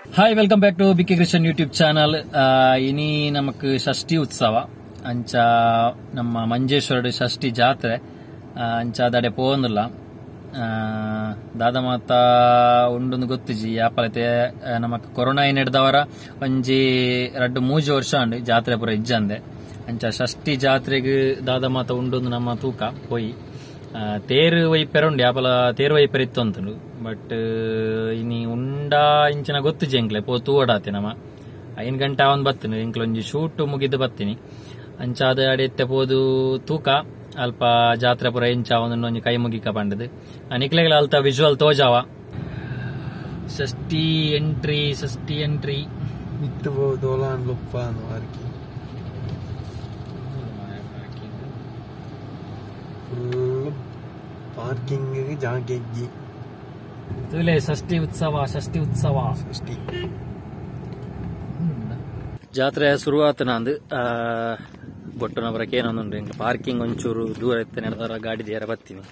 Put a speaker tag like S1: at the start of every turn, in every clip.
S1: Hi, welcome back to BK Christian YouTube channel. ಇನಿ ನಮಕ್ ಷಷ್ಠಿ ಉತ್ಸವ ಅಂಚ ನಮ್ಮ ಮಂಜೇಶ್ವರ ಷಷ್ಠಿ ಜಾತ್ರೆ ಅಂಚ ದಡೆ ಪೋಂದಿಲ್ಲ. ದಾದ ಮಾತ ಉಂಡು ಗೊತ್ತಿಜಿ ಯಾಪಲತೆ ನಮಕ್ ಕೊರೋನಾ ನಡೆದವರ ಒಂಜಿ 2-3 ವರ್ಷ ಉಂಡು ಜಾತ್ರೆ ಪೂರ ಇಜ್ಜಂದೆ. ಅಂಚ ಷಷ್ಠಿ ಜಾತ್ರೆಗ್ ದಾದ ಮಾತ ಉಂಡು ನಮ್ಮ ತೂಕ ಪೋಯಿ ತೇರು ವೈಪೆರುಂಡು ಯಾಪಲ ತೇರು ವೈಪರ್ ಇತ್ತು ಅಂತಂಡು. ಬಟ್ ಇನಿ ಉಂಡಾ ಇಂಚಿನ ಗೊತ್ತಿಜಿ ಎಂಕ್ಲೆ ಪೋ ತೂವಡಾತಿ ನಮ್ಮ 5 ಗಂಟೆ ಅವನ್ ಬತ್ತೀನಿ ಎಂಕ್ಲೊಂಜಿ ಶೂಟ್ ಮುಗಿದು ಬತ್ತೀನಿ. ಅಂಚ ಅದ ಅಡೆತ್ತೆ ಪೋದು ತೂಕ ಅಲ್ಪ ಜಾತ್ರೆ ಪುರ ಎಂಚ ಒಂದೊಂದು ಕೈ ಮುಗಿಕ ಪಂಡದು ನಿಕ್ಲೆಗಳ ಅಲ್ತ ವಿಜುವಲ್ ತೋಜಾವ. ಷಷ್ಠಿ ಎಂಟ್ರಿ
S2: ಇತ್ತು ದೋಲಾನ್ ಲುಪ್ಪ ಪಾರ್ಕಿಂಗ್ ಜಾಗೆಜ್ಜಿ
S1: ತುಲೆ ಷಷ್ಠಿ ಉತ್ಸವ ಜಾತ್ರೆ ಶುರುವಾತ ನಂದು ಬೊಟ್ಟು ನಬರಕ್ಕೆ ಏನೊಂದುಂಡು ಎಂಕ್ ಪಾರ್ಕಿಂಗ್ ಒಂಚೂರು ದೂರ ಇತ್ತು ನಡೆದವರ ಗಾಡಿ ದೇರ ಬತ್ತೀನಿ.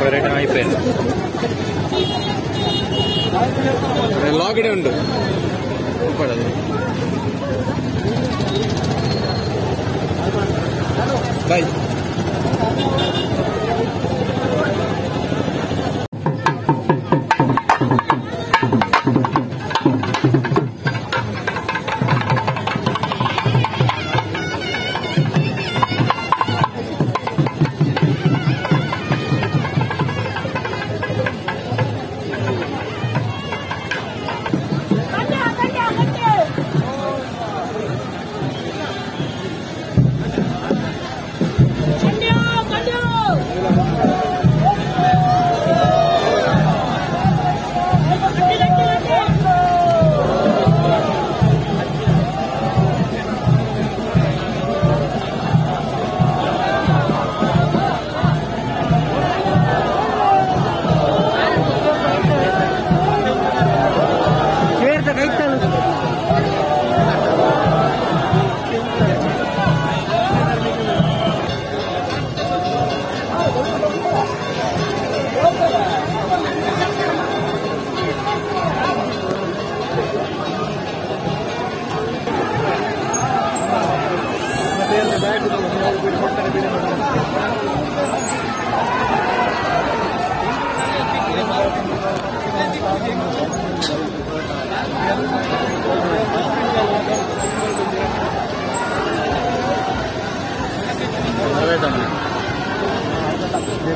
S1: పర్యటన అయిపోయింది.
S2: లాగడే ఉండు పడదు. బాయ్.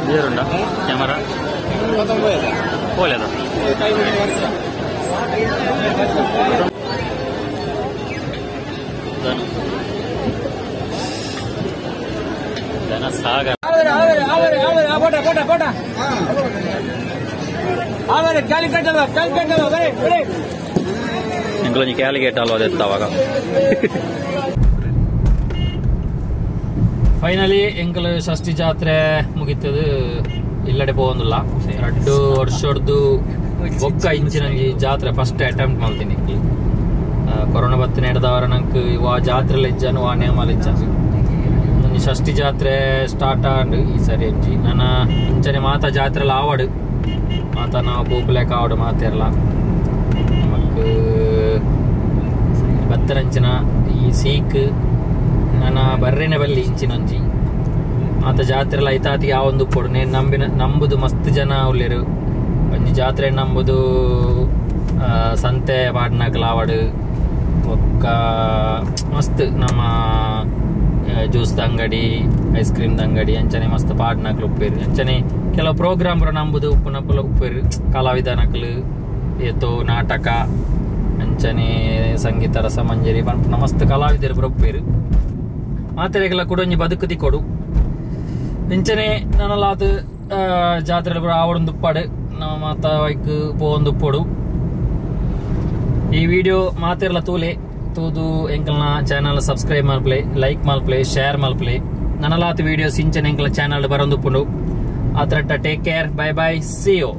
S1: ಬೇರುಂಡ ಕ್ಯಾಮರಾ పోలేదా జన సాగర్ ಇಂಕಲು ಕ್ಯಾಲಿಗೇಟ್ ಅಲ್ವಾ ಅದೆತ್ತಾವಾಗ ಫೈನಲಿ ಎಂಕಲು ಷಷ್ಠಿ ಜಾತ್ರೆ ಮುಗಿತದು ಇಲ್ಲಡೆ ಪೋಂದಿಲ್ಲ 2 ವರ್ಷದ್ದು ಒಕ್ಕ ಇಂಚಿನ ಜಾತ್ರೆ ಫಸ್ಟ್ ಅಟೆಂಪ್ಟ್ ಮಾಡ್ತೀನಿ ಕೊರೋನಾ ಬತ್ತಿನ ಹಿಡ್ದವರ ನಂಗೆ ಇವ ಜಾತ್ರೆಲ್ಲ ಇಜ್ಜಾನು ವಾ ನೇಮಲ್ಲಿ ಇಜ್ಜಾನು ಷಷ್ಠಿ ಜಾತ್ರೆ ಸ್ಟಾರ್ಟ್ ಆಂಡು ಈ ಸರಿ ಎಂಜಿ ನನ್ನ ಇಂಚನೆ ಮಾತ ಜಾತ್ರೆಲ್ಲ ಆವಡು ಮಾತ ನಾವು ಪೋಪುಲೇಕ ಆವಡು ಮಾತೆರ್ಲ ನಮಕ್ ಬತ್ತರಂಚಿನ ಈ ಸೀಕ್ ನನ್ನ ಬರ್ರೆನೆ ಬಲ್ಲಿ ಇಂಚಿನೊಂಜಿ ಮಾತ ಜಾತ್ರೆಲ್ಲ ಐತಾತಿಗೆ ಯಾವೊಂದು ಕೊಡು ನೇನು ನಂಬುದು ಮಸ್ತ್ ಜನ ಉಳ್ಳೇರು ಒಂಜಿ ಜಾತ್ರೆ ನಂಬುದು ಸಂತೆ ಪಾಡ್ನಾಕಲ್ ಆವಡು ಒಕ್ಕ ಮಸ್ತ್ ನಮ್ಮ ಜ್ಯೂಸ್ದ ಅಂಗಡಿ ಐಸ್ ಕ್ರೀಮ್ದ ಅಂಗಡಿ ಅಂಚನೆ ಮಸ್ತ್ ಪಾಡ್ನಾಕಲ್ ಉಪ್ಪೇರು ಅಂಚನೆ ಕೆಲವು ಪ್ರೋಗ್ರಾಮ್ ನಂಬುದು ಉಪ್ಪುನಪ್ಪಲ ಉಪ್ಪೇರು ಕಲಾವಿದನಕಲು ಏತೋ ನಾಟಕ ಅಂಚನೆ ಸಂಗೀತ ರಸ ಮಂಜರಿ ಪಂಪನ ಮಸ್ತ್ ಕಲಾವಿದರು ಉಪ್ಪೇರು ಮಾತೆರೆಗೆಲ್ಲ ಕೂಡ ಒಂಜಿ ಬದುಕುತಿ ಕೊಡು ಇಂಚನೆ ನನ್ನಲಾದ ಜಾತ್ರೆ ಆವಡೊಂದು ಉಪ್ಪಾಡು ನಮ್ಮ ಮಾತ ವೈಕ್ ಪೋಂದು ಉಪ್ಪೋಡು ಈ ವಿಡಿಯೋ ಮಾತೆರ್ಲ ತೂದು ಎಂಕಲ್ನ ಚಾನಲ್ ಸಬ್ಸ್ಕ್ರೈಬ್ ಮಲ್ಪ್ಲೆ ಲೈಕ್ ಮಲ್ಪ್ಲೆ ಶೇರ್ ಮಲ್ಪ್ಲೆ ನನ್ನಲಾತ ವಿಡಿಯೋಸ್ ಇಂಚನೆ ಎಂಕಲ ಚಾನಲ್ ಬರೊಂದು ಉಪ್ಪುಂಡು ಆ ಥರ take care bye bye see you.